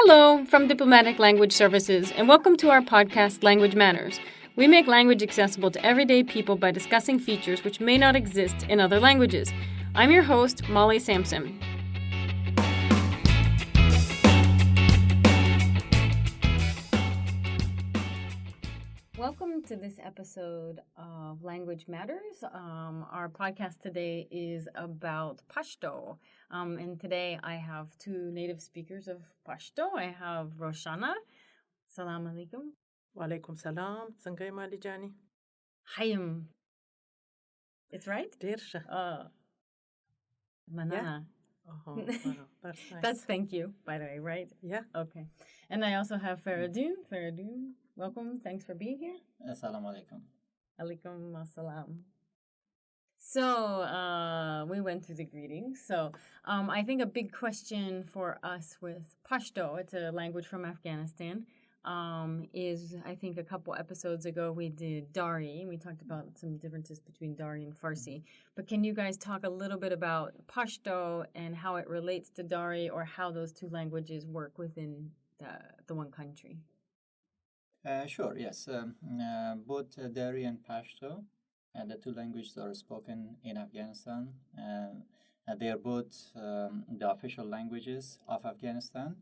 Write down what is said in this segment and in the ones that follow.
Hello from Diplomatic Language Services, and welcome to our podcast, Language Matters. We make language accessible to everyday people by discussing features which may not exist in other languages. I'm your host, Molly Sampson. Welcome to this episode of Language Matters. Our podcast today is about Pashto. And today I have two native speakers of Pashto. I have Roshana. Salam alaikum. Wa alaikum salam. څنګه مالي جاني؟ Hayam. It's right? ډیر ښه. Manana. Oh, wow, that's nice. That's thank you, by the way, right? Yeah. Okay. And I also have Faradun. Faradun, welcome. Thanks for being here. Assalamu alaikum. Alaikum assalam. So we went through the greetings. So I think a big question for us with Pashto, it's a language from Afghanistan, is I think a couple episodes ago we did Dari. We talked about some differences between Dari and Farsi. But can you guys talk a little bit about Pashto and how it relates to Dari or how those two languages work within the one country? Sure, yes. Both Dari and Pashto, the two languages are spoken in Afghanistan. They are both the official languages of Afghanistan.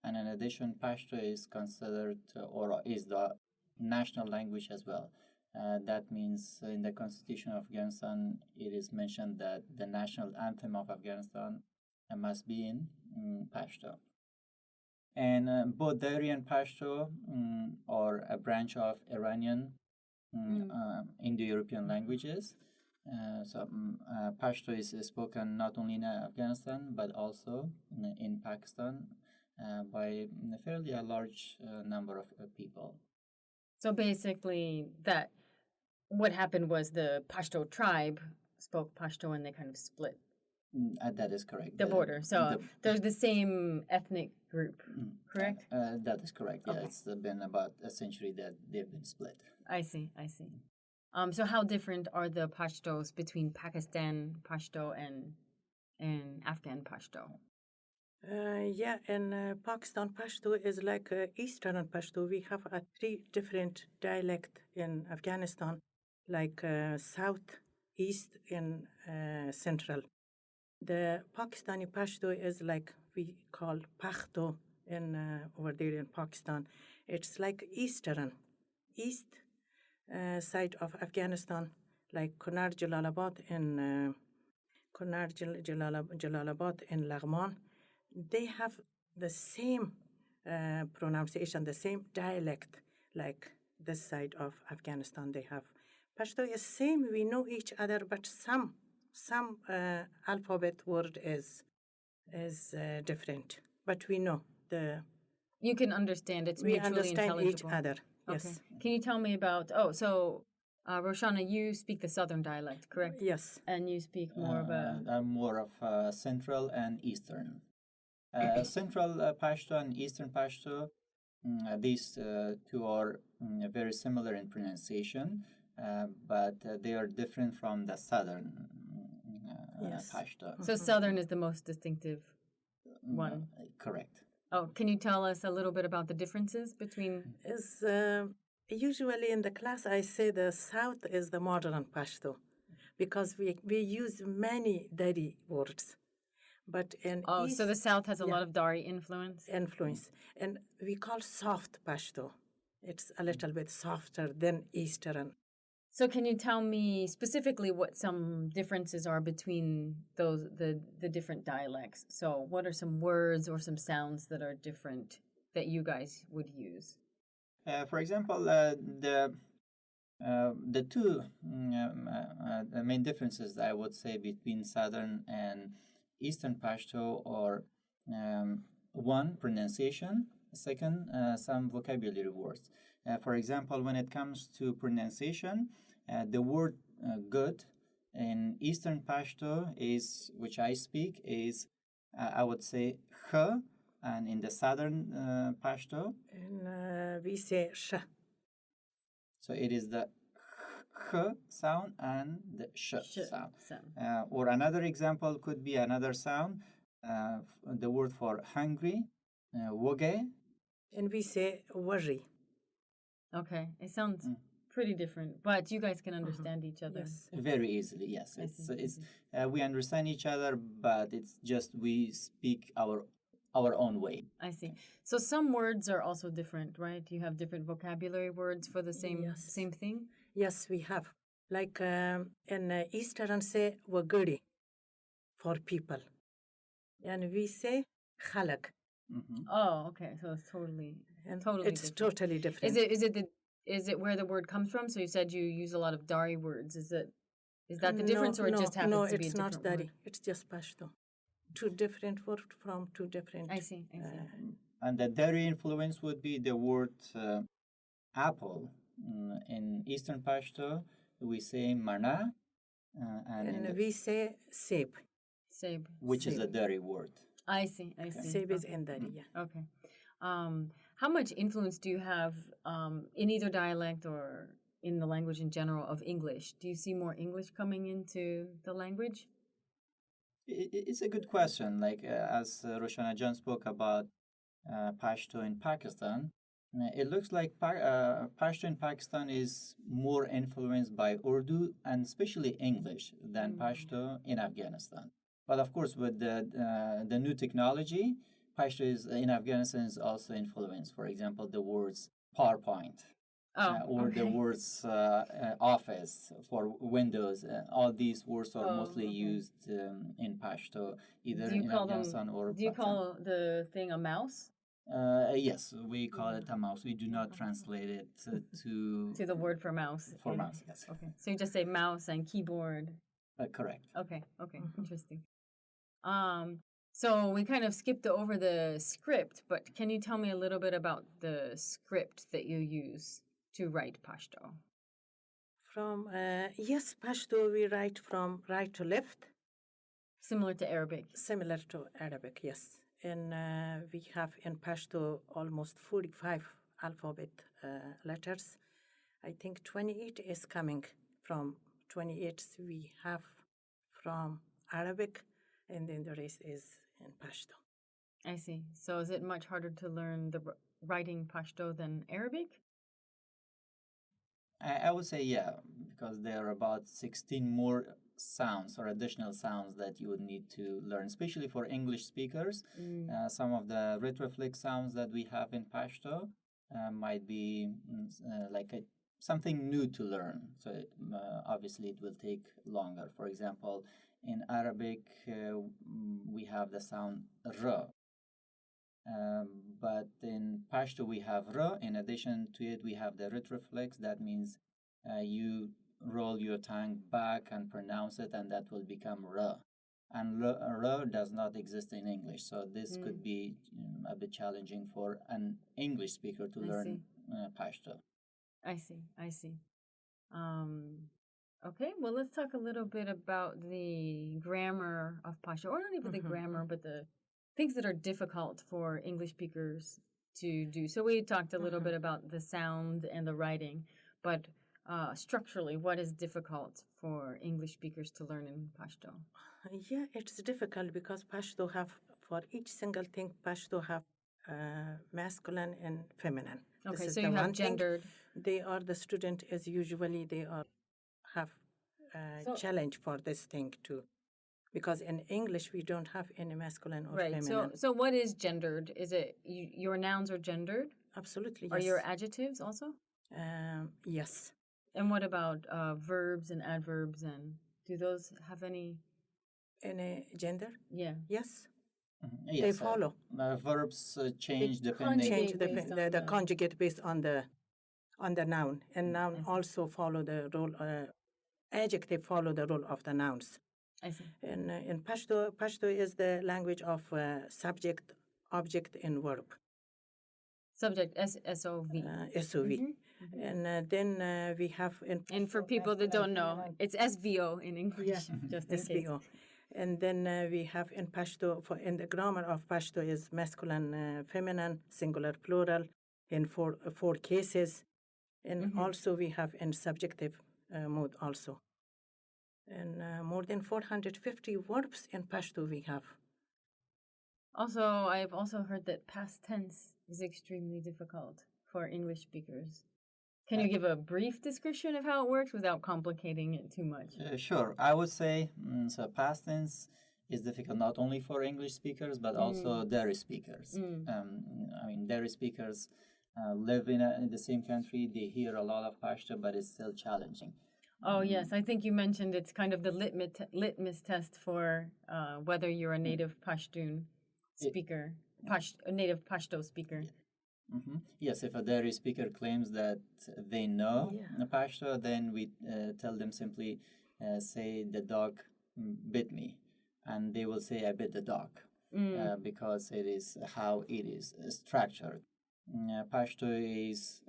And in addition, Pashto is considered or is the national language as well. That means in the Constitution of Afghanistan, it is mentioned that the national anthem of Afghanistan must be in Pashto. And both Dari and Pashto are a branch of Iranian Indo-European languages. So Pashto is spoken not only in Afghanistan, but also in Pakistan by a fairly large number of people. So basically, what happened was the Pashto tribe spoke Pashto and they kind of split. That is correct. The border. So there's the same ethnic group, correct? That is correct. Yeah, Okay. it's been about a century that they've been split. I see. So how different are the Pashtos between Pakistan Pashto and Afghan Pashto? In Pakistan, Pashto is like Eastern Pashto. We have three different dialects in Afghanistan, like South, East, and Central. The Pakistani Pashto is like we call Pashto in over there in Pakistan. It's like East side of Afghanistan, like Kunar Jalalabad and Jalalabad and Laghman. They have the same pronunciation, the same dialect, like this side of Afghanistan. They have Pashto is same. We know each other, but some alphabet word is different. But we know You can understand it's we mutually understand each intelligible. other. Okay. Yes. Can you tell me about? Roshana, you speak the Southern dialect, correct? Yes. And you speak more of a. I'm more of Central and Eastern. Central Pashto and Eastern Pashto, these two are very similar in pronunciation, but they are different from the Southern Yes. Pashto. So Southern is the most distinctive one. Correct. Oh, can you tell us a little bit about the differences between? Is usually in the class I say the South is the modern Pashto because we use many Dari words. But in East, so the South has a lot of Dari influence? And we call soft Pashto. It's a little bit softer than Eastern. So can you tell me specifically what some differences are between the different dialects? So what are some words or some sounds that are different that you guys would use? For example, the two the main differences I would say between Southern and Eastern Pashto are one, pronunciation, second, some vocabulary words. For example, when it comes to pronunciation, the word good in Eastern Pashto is, which I speak, is I would say kh, and in the Southern Pashto, And we say sh. so it is the kh sound and the sh sound. Or another example could be another sound, the word for hungry Woge. And we say worry. Okay, it sounds Mm. pretty different, but you guys can understand each other. Yes. Very easily, yes. I It's see, I it's see. we understand each other, but it's just we speak our own way. I see. So some words are also different, right? You have different vocabulary words for the same Yes. same thing. Yes, we have. Like in Eastern say waguri for people. And we say khalak. Mhm. Oh, okay. So it's totally And totally it's different. totally different. Is it where the word comes from? So you said you use a lot of Dari words. Is that the difference, or it just happens no, to be a it's not different Dari. word? It's just Pashto. Two different words from two different. I see. I see. And the dairy influence would be the word apple. In Eastern Pashto, we say mana, and And we say sep. Sab. which is a Same. dairy word. I see. I see. Sep is Okay. in Dari, yeah. Okay. How much influence do you have in either dialect or in the language in general of English? Do you see more English coming into the language? It's a good question. Like as Roshana Jan spoke about Pashto in Pakistan, it looks like Pashto in Pakistan is more influenced by Urdu and especially English than Pashto in Afghanistan. But of course, with the new technology, Pashto is in Afghanistan is also influenced. For example, the words PowerPoint Oh, or the okay. words office for Windows. All these words are Oh, mostly okay. used in Pashto, either Do you in call Afghanistan them? or Do you Pakistan. call the thing a mouse? Yes, we call it a mouse. We do not translate it To the word for mouse. for in- mouse. Yes, Okay. So you just say mouse and keyboard. correct. Okay. Okay. Interesting. Um. So we kind of skipped over the script, but can you tell me a little bit about the script that you use to write Pashto? From, yes, Pashto we write from right to left, Similar to Arabic. similar to Arabic, yes. And we have in Pashto almost 45 alphabet letters. I think 28 is coming from 28 we have from Arabic, and then the rest is in Pashto. I see. So is it much harder to learn the writing Pashto than Arabic? I would say yeah, because there are about 16 more sounds or additional sounds that you would need to learn, especially for English speakers. Some of the retroflex sounds that we have in Pashto might be like something new to learn. So obviously it will take longer. For example, in Arabic, we have the sound r. But in Pashto we have ra. In addition to it, we have the retroflex. That means you roll your tongue back and pronounce it, and that will become ra. And ra does not exist in English, so this could be a bit challenging for an English speaker to learn Pashto. I see. I see. Um, okay, well, let's talk a little bit about the grammar of Pashto, or not even the grammar, but the things that are difficult for English speakers to do. So we talked a little bit about the sound and the writing, but structurally, what is difficult for English speakers to learn in Pashto? Yeah, it's difficult because Pashto have, for each single thing, Pashto have masculine and feminine. Okay, This is so the you have one thing. gendered. They are the student as usually they are have So- challenge for this thing too, because in English we don't have any masculine or Right. feminine. So what is gendered? Is it your nouns are gendered? Absolutely, yes. Are your adjectives also? Yes. And what about verbs and adverbs? And do those have any? Any gender? Yeah. Yes. Yes, They follow. verbs change depending. Change Conjugate based the, on the conjugate based on the noun, and noun see. also follow the role. Adjective follow the role of the nouns. I see. And in Pashto is the language of subject, object, and verb. Subject SOV. SOV. And then we have in And for people that don't know, it's SVO in English, just in case. SVO. And then we have in Pashto, in the grammar of Pashto is masculine, feminine, singular, plural, in four cases. And also we have in subjective mode also. And more than 450 verbs in Pashto we have. Also, I've also heard that past tense is extremely difficult for English speakers. Can you give a brief description of how it works without complicating it too much? Sure. I would say so. Past tense is difficult not only for English speakers but also Dari speakers. I mean, Dari speakers live in the same country. They hear a lot of Pashto, but it's still challenging. Oh, yes. I think you mentioned it's kind of the litmus test for whether you're a native Pashtun speaker, a native Pashto speaker. Yes, if a Dari speaker claims that they know Pashto, then we tell them simply say the dog bit me, and they will say I bit the dog because it is how it is structured. Pashto is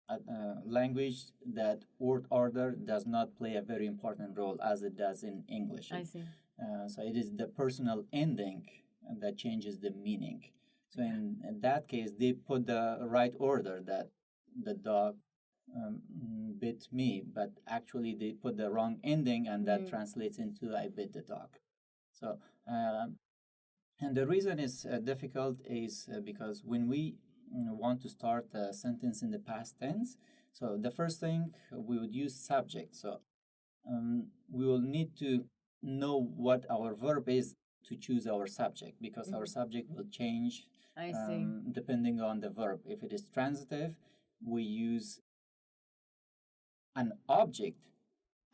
a language that word order does not play a very important role as it does in English. I see. So it is the personal ending that changes the meaning. So in that case, they put the right order that the dog bit me, but actually they put the wrong ending, and that translates into I bit the dog. So, and the reason it's difficult is because when we want to start a sentence in the past tense, so the first thing we would use subject. So we will need to know what our verb is to choose our subject, because our subject will change depending on the verb. If it is transitive, we use an object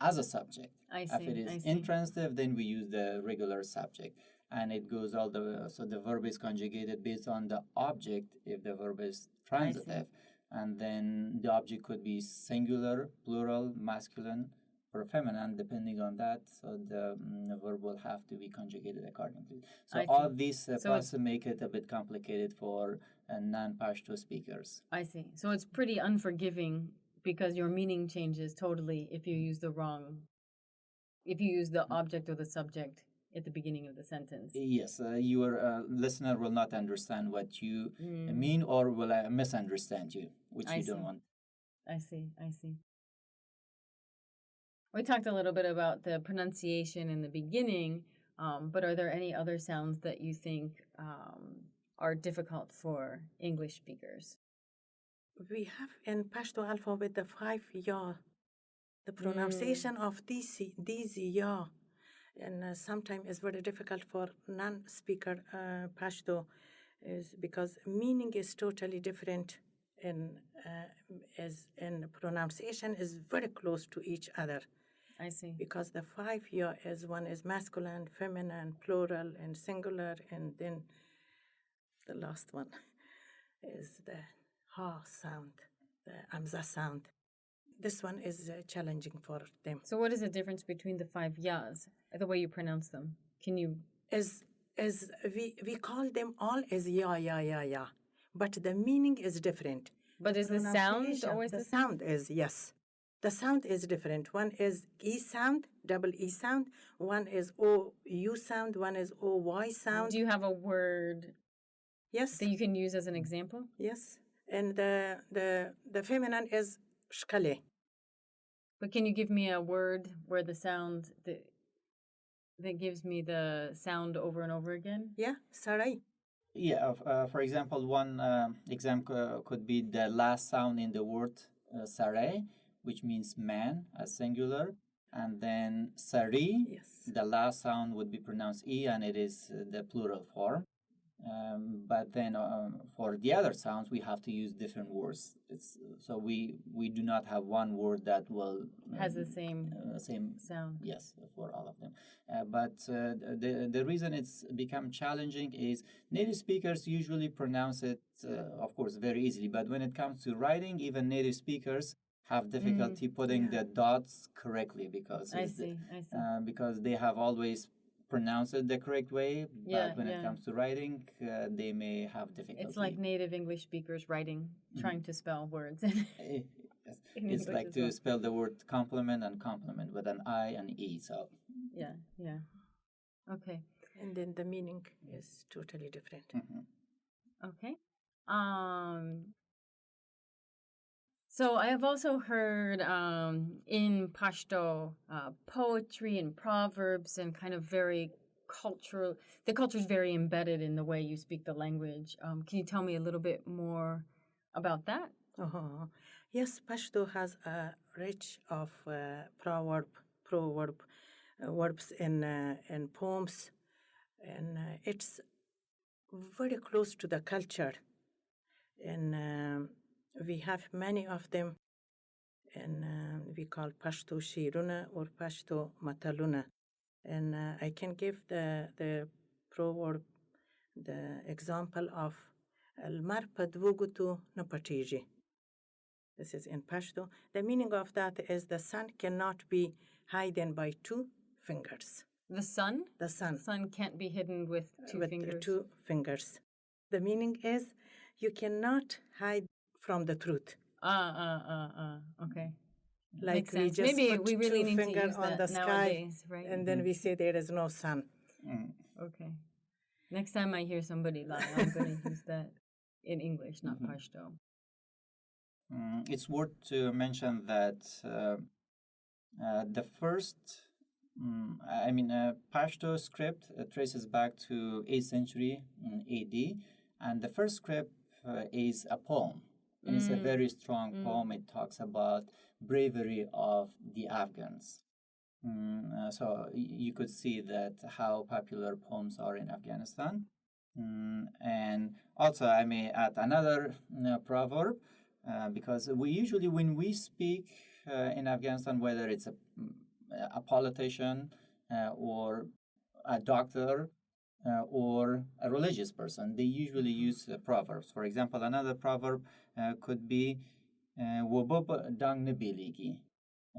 as a subject. If it is intransitive, then we use the regular subject. And it goes all the way. So the verb is conjugated based on the object if the verb is transitive. And then the object could be singular, plural, masculine, or feminine, depending on that. So the verb will have to be conjugated accordingly. So all these processes make it a bit complicated for non-Pashto speakers. I see. So it's pretty unforgiving because your meaning changes totally if you use the object or the subject at the beginning of the sentence. Yes, your listener will not understand what you mean, or will misunderstand you, which you don't want. I see. We talked a little bit about the pronunciation in the beginning, but are there any other sounds that you think are difficult for English speakers? We have in Pashto alphabet the 5 ya. The pronunciation of these ya, and sometimes it's very difficult for non-speaker Pashto, is because meaning is totally different, and pronunciation is very close to each other. I see. Because the 5 ya is one is masculine, feminine, plural, and singular, and then the last one is the ha sound, the amza sound. This one is challenging for them. So what is the difference between the 5 yas, the way you pronounce them? Can you... We call them all as ya, but the meaning is different. But is the sound always the sound is, yes. The sound is different. One is E sound, double E sound. One is O U sound. One is O Y sound. Do you have a word yes. that you can use as an example? Yes. And the feminine is shkale. But can you give me a word where the sound that gives me the sound over and over again? Yeah, sarai. Yeah, for example, one example could be the last sound in the word sarai, which means man as singular, and then sari, the last sound would be pronounced e, and it is the plural form. But then for the other sounds, we have to use different words. So we do not have one word that will has the same sound. Yes, for all of them. But the reason it's become challenging is native speakers usually pronounce it, of course, very easily. But when it comes to writing, even native speakers have difficulty putting the dots correctly because because they have always pronounce it the correct way, but when it comes to writing, they may have difficulty. It's like native English speakers writing, trying to spell words. It's like to spell the word compliment and compliment with an I and E. So yeah. Okay. And then the meaning is totally different. Okay. So I have also heard in Pashto poetry and proverbs and kind of very the culture is very embedded in the way you speak the language. Can you tell me a little bit more about that? Uh-huh. Yes, Pashto has a rich of proverb, verbs in poems, and it's very close to the culture. And we have many of them, and we call Pashto Shiruna or Pashto Mataluna. And I can give the proverb, the example of Al-mar padvugutu napatiji. This is in Pashto. The meaning of that is the sun cannot be hidden by two fingers. The sun? The sun. The sun can't be hidden with two fingers. Two fingers. The meaning is you cannot hide from the truth. Okay. Like Makes we sense. just Maybe put we really two need to finger use on that the sky, nowadays, right? and then we say there is no sun. Okay. Next time I hear somebody lie, I'm going to use that in English, not Pashto. It's worth to mention that the first, Pashto script traces back to 8th century AD, and the first script is a poem. And it's a very strong poem. It talks about bravery of the Afghans. So you could see that how popular poems are in Afghanistan. And also, I may add another proverb, because we usually, when we speak in Afghanistan, whether it's a politician or a doctor or a religious person, they usually use proverbs. For example, another proverb could be "Wobub dang nebiligi."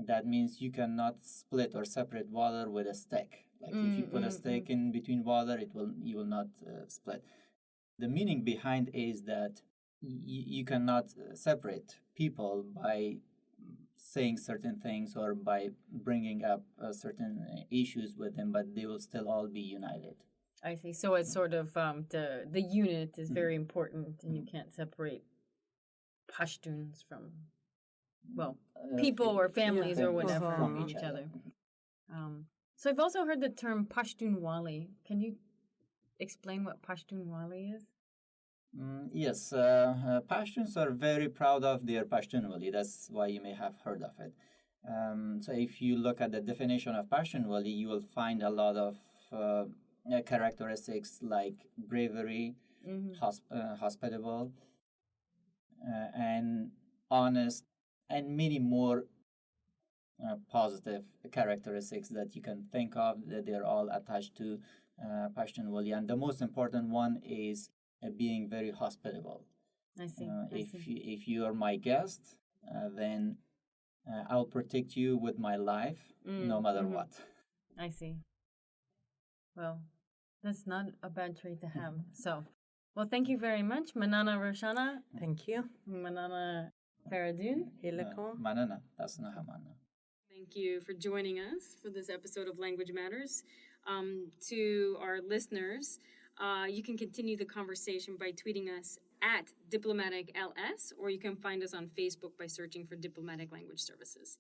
That means you cannot split or separate water with a stick. Like if you put a stick in between water, you will not split. The meaning behind is that you cannot separate people by saying certain things or by bringing up certain issues with them, but they will still all be united. I see. So it's sort of the unit is very important, and you can't separate Pashtuns from, well, people or families or whatever from each other. So I've also heard the term Pashtunwali. Can you explain what Pashtunwali is? Yes, Pashtuns are very proud of their Pashtunwali. That's why you may have heard of it. So if you look at the definition of Pashtunwali, you will find a lot of characteristics like bravery, hospitable, and honest, and many more positive characteristics that you can think of, that they're all attached to Pashtunwali. And the most important one is being very hospitable. I see. If you are my guest, then I'll protect you with my life, no matter what. I see. Well, that's not a bad trait to have. So, well, thank you very much, Manana Roshana. Thank you. Manana Faradun. Manana, that's Nahamana. Thank you for joining us for this episode of Language Matters. To our listeners, you can continue the conversation by tweeting us at DiplomaticLS, or you can find us on Facebook by searching for Diplomatic Language Services.